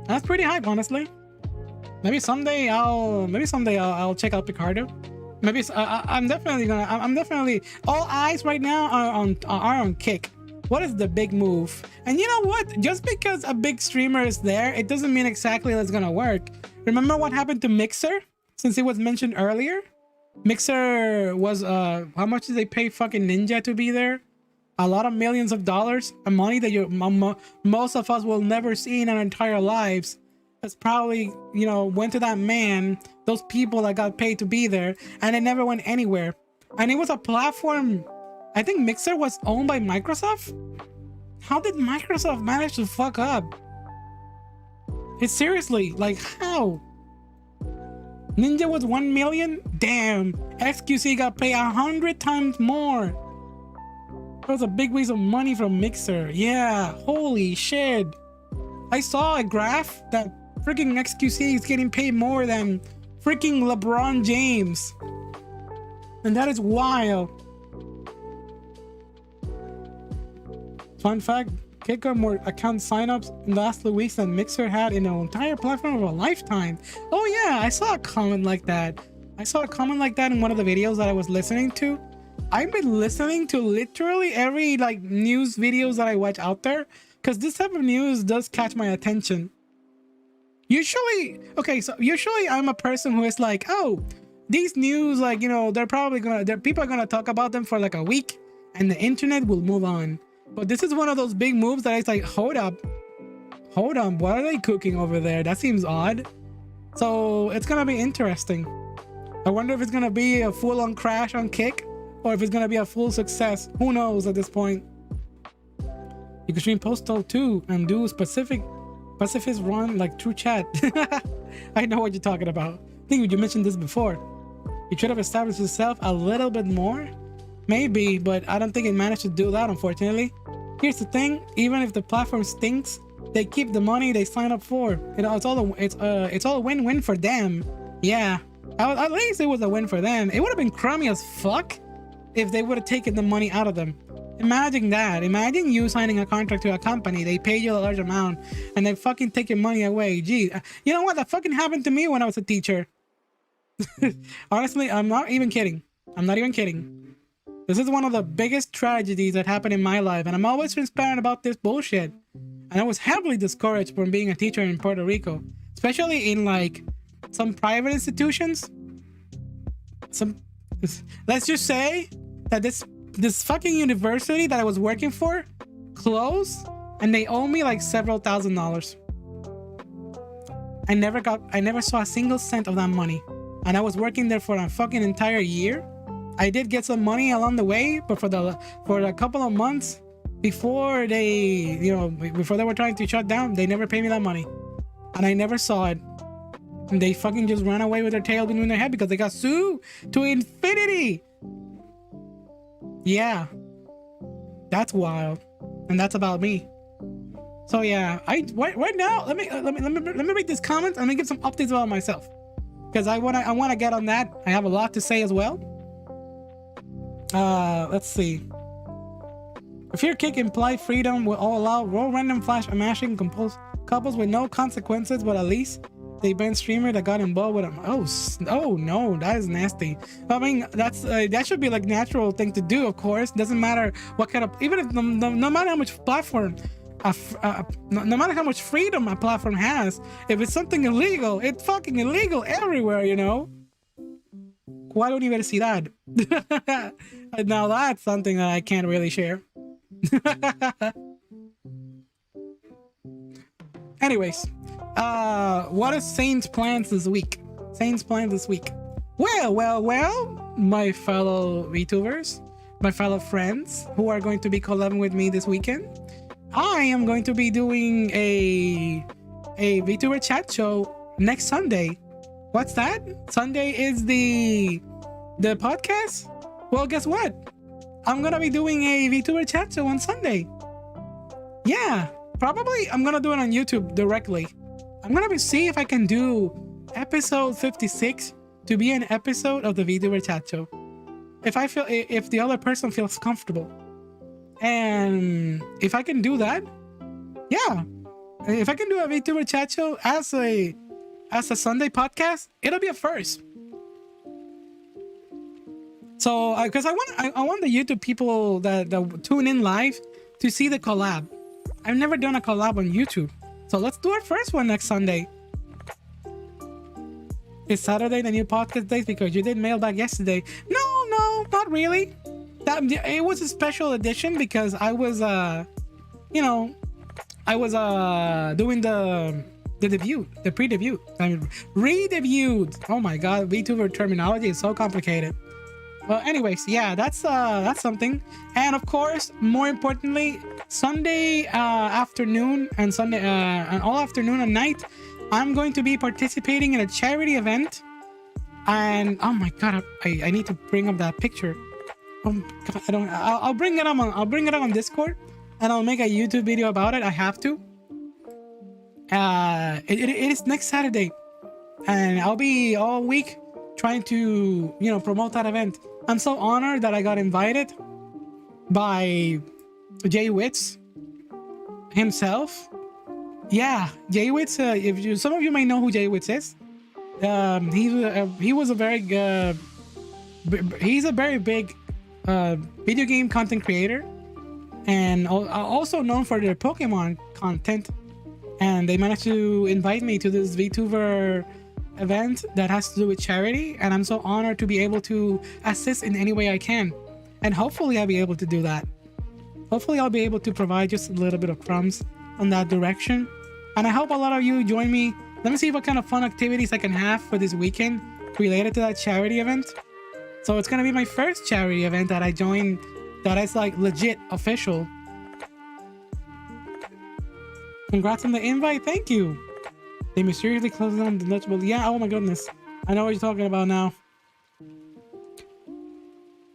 That's pretty hype, honestly. Maybe someday I'll check out Picarto. Maybe I'm definitely all eyes right now are on Kick. What is the big move? And you know what? Just because a big streamer is there, it doesn't mean exactly that's gonna work. Remember what happened to Mixer? Since it was mentioned earlier, Mixer was how much did they pay fucking Ninja to be there? A lot of millions of dollars, and money that most of us will never see in our entire lives. That's probably, you know, went to that man, those people that got paid to be there, and it never went anywhere. And it was a platform, I think Mixer was owned by Microsoft? How did Microsoft manage to fuck up? It's seriously, like, how? Ninja was 1 million? Damn, XQC got paid 100 times more. That was a big waste of money from Mixer. Yeah, holy shit. I saw a graph that freaking XQC is getting paid more than freaking LeBron James. And that is wild. Fun fact, Kick got more account signups in the last 2 weeks than Mixer had in an entire platform of a lifetime. Oh yeah, I saw a comment like that. I saw a comment like that in one of the videos that I was listening to. I've been listening to literally every like news videos that I watch out there, because this type of news does catch my attention. Usually I'm a person who is like, oh, these news, like, you know, people are gonna talk about them for like a week and the internet will move on. But this is one of those big moves that it's like, hold on, what are they cooking over there? That seems odd. So it's gonna be interesting. I wonder if it's gonna be a full-on crash on Kick, or if it's gonna be a full success. Who knows at this point? You can stream Postal too and do pacifist run like true chat. I know what you're talking about. I think you mentioned this before. You should have established yourself a little bit more. Maybe, but I don't think it managed to do that, unfortunately. Here's the thing, even if the platform stinks, they keep the money they sign up for. You know, it's all a win-win for them. Yeah, at least it was a win for them. It would have been crummy as fuck if they would have taken the money out of them. Imagine that. Imagine you signing a contract to a company, they pay you a large amount, and they fucking take your money away. Gee, you know what? That fucking happened to me when I was a teacher. Honestly, I'm not even kidding. This is one of the biggest tragedies that happened in my life, and I'm always transparent about this bullshit. And I was heavily discouraged from being a teacher in Puerto Rico, especially in like some private institutions. Let's just say that this fucking university that I was working for closed, and they owe me like several $1,000s. I never saw a single cent of that money, and I was working there for a fucking entire year. I did get some money along the way, but for a couple of months before they were trying to shut down, they never paid me that money, and I never saw it. And they fucking just ran away with their tail between their head because they got sued to infinity. Yeah, that's wild, and that's about me. So yeah, right now let me read these comments and let me give some updates about myself, because I wanna get on that. I have a lot to say as well. Let's see. If your Kick implied freedom will all allow raw random flash mashing couples with no consequences, but at least they banned streamer that got involved with them. Oh no, that is nasty. I mean, that should be like natural thing to do, of course. Doesn't matter what kind of, even if no matter how much platform, no matter how much freedom a platform has, if it's something illegal, it's fucking illegal everywhere, you know. ¿Cuál universidad? Now that's something that I can't really share. Anyways, what is Saint's plans this week? Saint's plans this week. Well, my fellow VTubers, my fellow friends who are going to be collabing with me this weekend, I am going to be doing a VTuber chat show next Sunday. What's that? Sunday is the podcast? Well, guess what? I'm gonna be doing a VTuber chat show on Sunday. Yeah, probably I'm gonna do it on YouTube directly. I'm gonna see if I can do episode 56 to be an episode of the VTuber chat show. If the other person feels comfortable. And if I can do that, yeah. If I can do a VTuber chat show as a Sunday podcast, it'll be a first. So, because I want the YouTube people that tune in live to see the collab. I've never done a collab on YouTube, so let's do our first one next Sunday. Is Saturday the new podcast day because you did mailbag yesterday? No, not really. It was a special edition because I was doing the debut, the pre-debut. I mean, re-debuted. Oh my god, VTuber terminology is so complicated. Well, anyways, yeah, that's something. And of course, more importantly, Sunday afternoon and Sunday and all afternoon and night, I'm going to be participating in a charity event. And oh my god, I need to bring up that picture. Oh god, I'll bring it up on Discord, and I'll make a YouTube video about it. I have to. It is next Saturday, and I'll be all week trying to promote that event. I'm so honored that I got invited by Jay Witz himself. Yeah, Jay Witz. Some of you may know who Jay Witz is. He's a very big video game content creator, and also known for their Pokemon content. And they managed to invite me to this VTuber event that has to do with charity, and I'm so honored to be able to assist in any way I can. And hopefully I'll be able to do that. Hopefully I'll be able to provide just a little bit of crumbs on that direction. And I hope a lot of you join me. Let me see what kind of fun activities I can have for this weekend related to that charity event. So it's gonna be my first charity event that I joined that is like legit official. Congrats on the invite. Thank you. They mysteriously closed down the notable. Yeah, oh my goodness. I know what you're talking about now.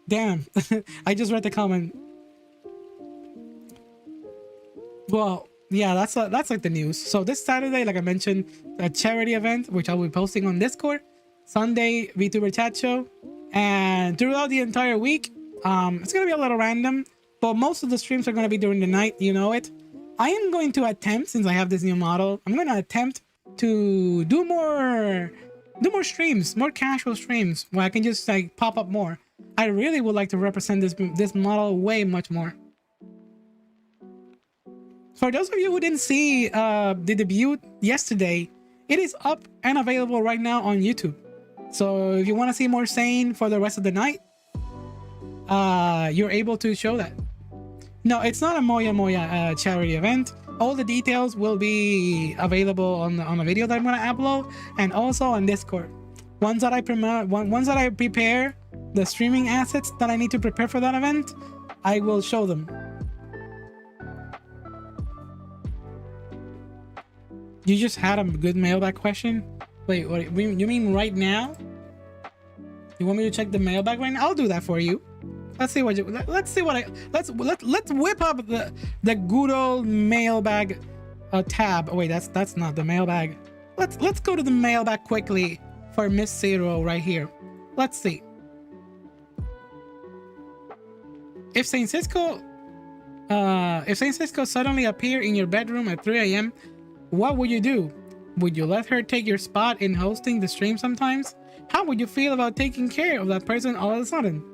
Damn. I just read the comment. Well, yeah, that's like the news. So this Saturday, like I mentioned, a charity event, which I'll be posting on Discord. Sunday, VTuber chat show. And throughout the entire week, it's going to be a little random, but most of the streams are going to be during the night. You know it. I am going to attempt, since I have this new model, I'm going to attempt to do more streams, more casual streams where I can just like pop up more. I really would like to represent this model way much more. For those of you who didn't see the debut yesterday, it is up and available right now on YouTube. So if you want to see more Sane for the rest of the night, you're able to show that. No, it's not a Moya charity event. All the details will be available on a video that I'm gonna upload, and also on Discord. Once that I prepare the streaming assets that I need to prepare for that event, I will show them. You just had a good mailbag question? Wait, what you mean right now? You want me to check the mailbag right now? I'll do that for you. Let's whip up the good old mailbag tab. Oh, wait, that's not the mailbag. Let's go to the mailbag quickly for Miss Zero right here. Let's see. If Saint Cisco suddenly appear in your bedroom at 3 a.m., what would you do? Would you let her take your spot in hosting the stream sometimes? How would you feel about taking care of that person all of a sudden?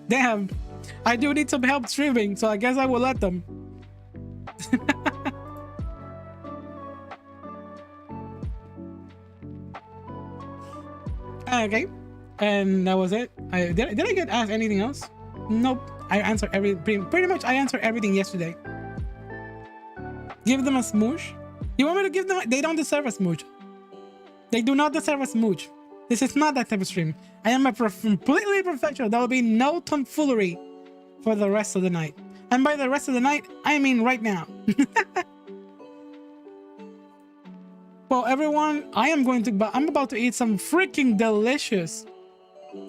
Damn, I do need some help streaming, so I guess I will let them. Okay, And that was it. Did I get asked anything else? Nope. I answered pretty much. I answered everything yesterday. Give them a smooch. You want me to give them? They don't deserve a smooch. They do not deserve a smooch. This is not that type of stream. I am a completely professional. There will be no tomfoolery for the rest of the night. And by the rest of the night, I mean right now. Well, everyone, I'm about to eat some freaking delicious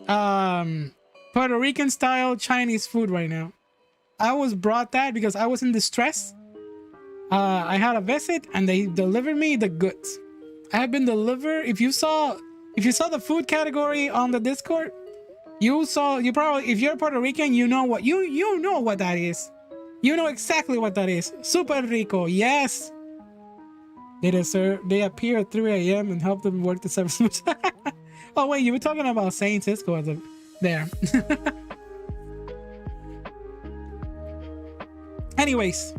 Puerto Rican style Chinese food right now. I was brought that because I was in distress. I had a visit and they delivered me the goods. I have been delivered. If you saw the food category on the Discord, you probably, if you're Puerto Rican, you know what that is. You know exactly what that is. Super rico, yes. They appear at 3 a.m. and help them work the service. Oh wait, you were talking about Saint Cisco there. Anyways,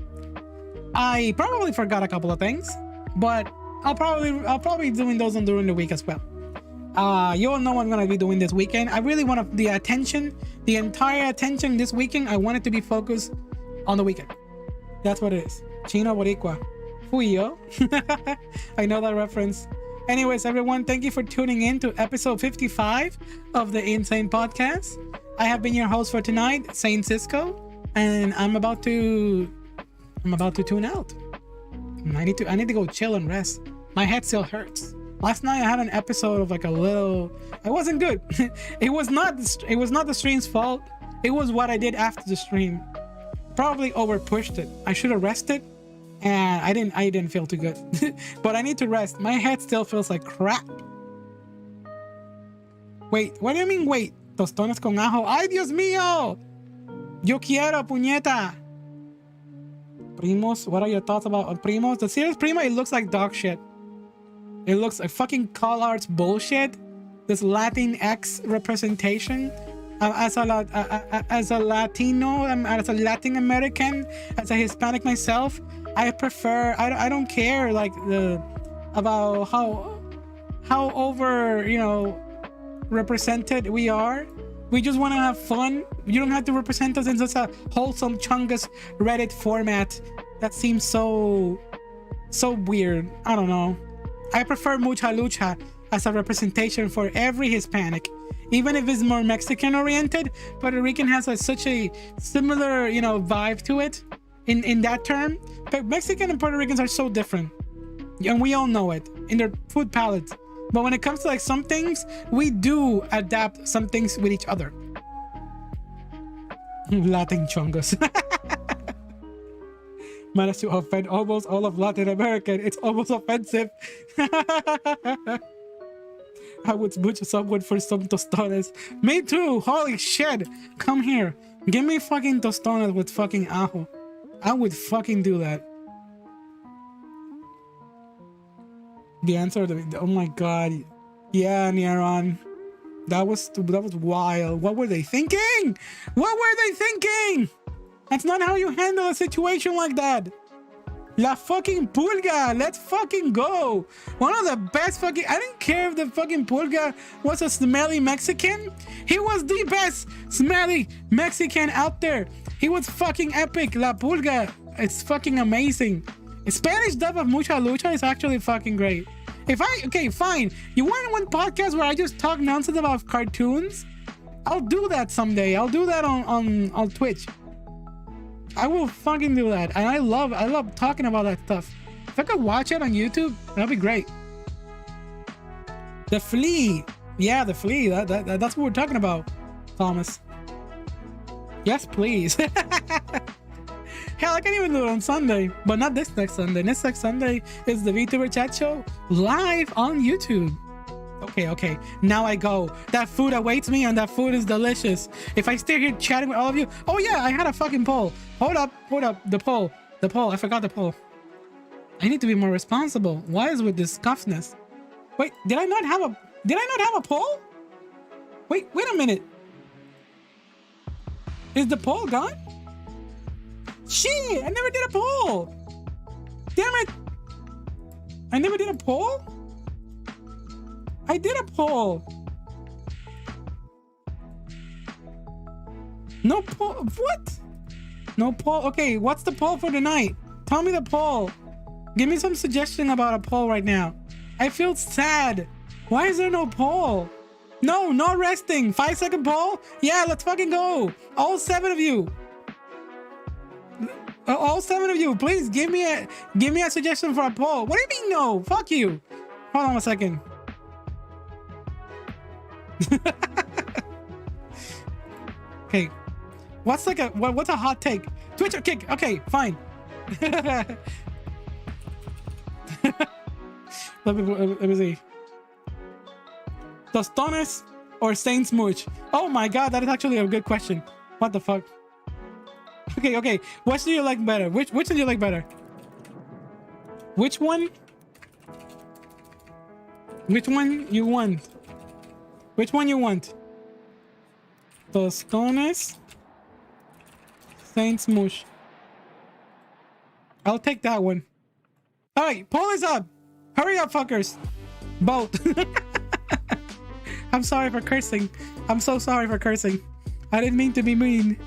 I probably forgot a couple of things, but I'll probably be doing those during the week as well. You all know what I'm gonna be doing this weekend. I really want the entire attention this weekend. I want it to be focused on the weekend. That's what it is. Chino Boricua. Fui yo. I know that reference. Anyways, everyone, thank you for tuning in to episode 55 of the In-Sain Podcast. I have been your host for tonight, Saint Cisco, and I'm about to tune out. I need to go chill and rest. My head still hurts. Last night I had an episode of it wasn't good. It was not the stream's fault. It was what I did after the stream. Probably over pushed it. I should have rested, and I didn't feel too good. But I need to rest. My head still feels like crap. Wait, what do you mean wait? Tostones con ajo. Ay, Dios mío. Yo quiero, puñeta. Primos, what are your thoughts about Primos? The series Primo, it looks like dog shit. It looks like fucking call arts bullshit. This Latinx representation. As a Latino, as a Latin American, as a Hispanic myself, I prefer. I don't care about how over represented we are. We just want to have fun. You don't have to represent us in such a wholesome chungus Reddit format that seems so weird. I don't know. I prefer Mucha Lucha as a representation for every Hispanic. Even if it's more Mexican oriented, Puerto Rican has such a similar, vibe to it in that term. But Mexican and Puerto Ricans are so different. And we all know it in their food palates. But when it comes to some things, we do adapt some things with each other. Latin chongos. Managed to offend almost all of Latin America. It's almost offensive. I would smooch someone for some tostones. Me too. Holy shit. Come here. Give me fucking tostones with fucking ajo. I would fucking do that. The answer, oh my god. Yeah, Nieron. That was wild. What were they thinking? What were they thinking? That's not how you handle a situation like that. La fucking pulga. Let's fucking go. One of the best fucking... I didn't care if the fucking pulga was a smelly Mexican. He was the best smelly Mexican out there. He was fucking epic. La pulga. It's fucking amazing. The Spanish dub of Mucha Lucha is actually fucking great. Okay, fine. You want one podcast where I just talk nonsense about cartoons? I'll do that someday. I'll do that on Twitch. I will fucking do that. And I love talking about that stuff. If I could watch it on YouTube, that'd be great. The Flea. Yeah, the Flea. That's what we're talking about, Thomas. Yes, please. Hell, I can even do it on Sunday, but not this next Sunday. Next Sunday is the VTuber Chat Show live on YouTube. Okay. Now I go. That food awaits me, and that food is delicious. If I stay here chatting with all of you... Oh yeah, I had a fucking poll. Hold up. The poll. I forgot the poll. I need to be more responsible. Why is with this scuffness? Wait, did I not have a poll? Wait a minute. Is the poll gone? Shit, I never did a poll. Damn it. I never did a poll? I did a poll. No poll. What? No poll. Okay, what's the poll for tonight? Tell me the poll. Give me some suggestion about a poll right now. I feel sad. Why is there no poll? No, no resting. 5-second poll? Yeah, let's fucking go. All 7 of you. All 7 of you, please give me a suggestion for a poll. What do you mean no? Fuck you. Hold on a second. Okay. What's a hot take? Twitch or kick? Okay, fine. let me see. Tostones or Saint Smooch? Oh my god, that is actually a good question. What the fuck? Okay. Which do you like better? Which do you like better? Which one? Which one you want? Which one you want? Tostones, Saint Smooch. I'll take that one. All right, poll is up. Hurry up, fuckers. Both. I'm sorry for cursing. I'm so sorry for cursing. I didn't mean to be mean.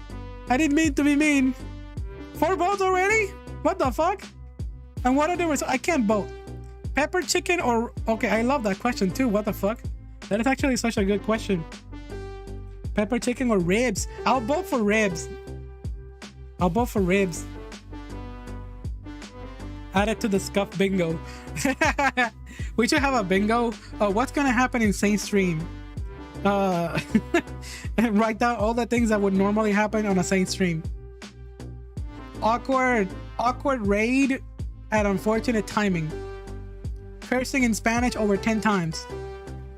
I didn't mean to be mean. 4 votes already? What the fuck? And what are the results? I can't vote. Pepper chicken or... Okay, I love that question too. What the fuck? That is actually such a good question. Pepper chicken or ribs? I'll vote for ribs. I'll vote for ribs. Add it to the scuff bingo. We should have a bingo. What's gonna happen in Saint Stream? Write down all the things that would normally happen on a Saint Stream. Awkward raid at unfortunate timing. Cursing in Spanish over 10 times.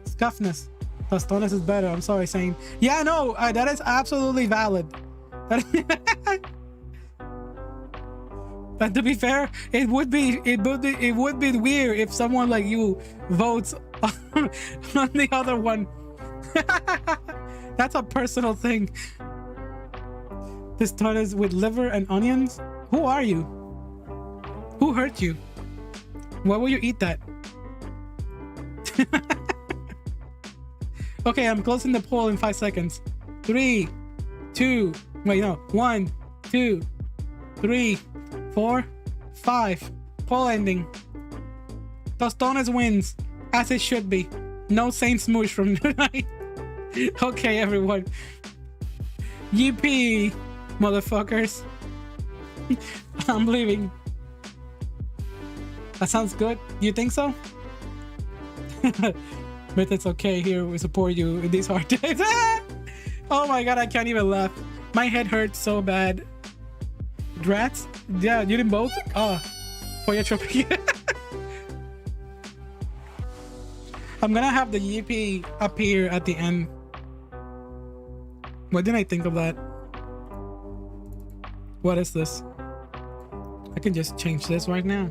Scuffness. Tostones is better. I'm sorry, Saint. Yeah, no, that is absolutely valid. But to be fair, it would be weird if someone like you votes on the other one. That's a personal thing. This tortoise with liver and onions? Who are you? Who hurt you? Why will you eat that? Okay, I'm closing the poll in 5 seconds. 3, 2, wait, no. 1, 2, 3, 4, 5. Poll ending. Tostones wins, as it should be. No Saint Smooch from tonight. Okay, everyone. Yippee, motherfuckers. I'm leaving. That sounds good. You think so? But it's okay. Here, we support you in these hard days. Oh my god, I can't even laugh. My head hurts so bad. Drats? Yeah, you didn't both? Oh, for your trophy. I'm gonna have the yippee appear at the end. Why didn't I think of that? What is this? I can just change this right now.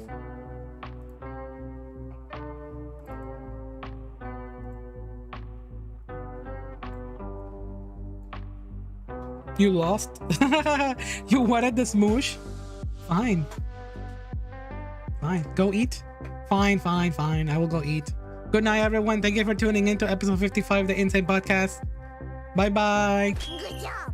You lost? You wanted the smoosh? Fine. Fine. Go eat? Fine. I will go eat. Good night, everyone. Thank you for tuning in to episode 55 of the In-Sain Podcast. Bye-bye. Good job.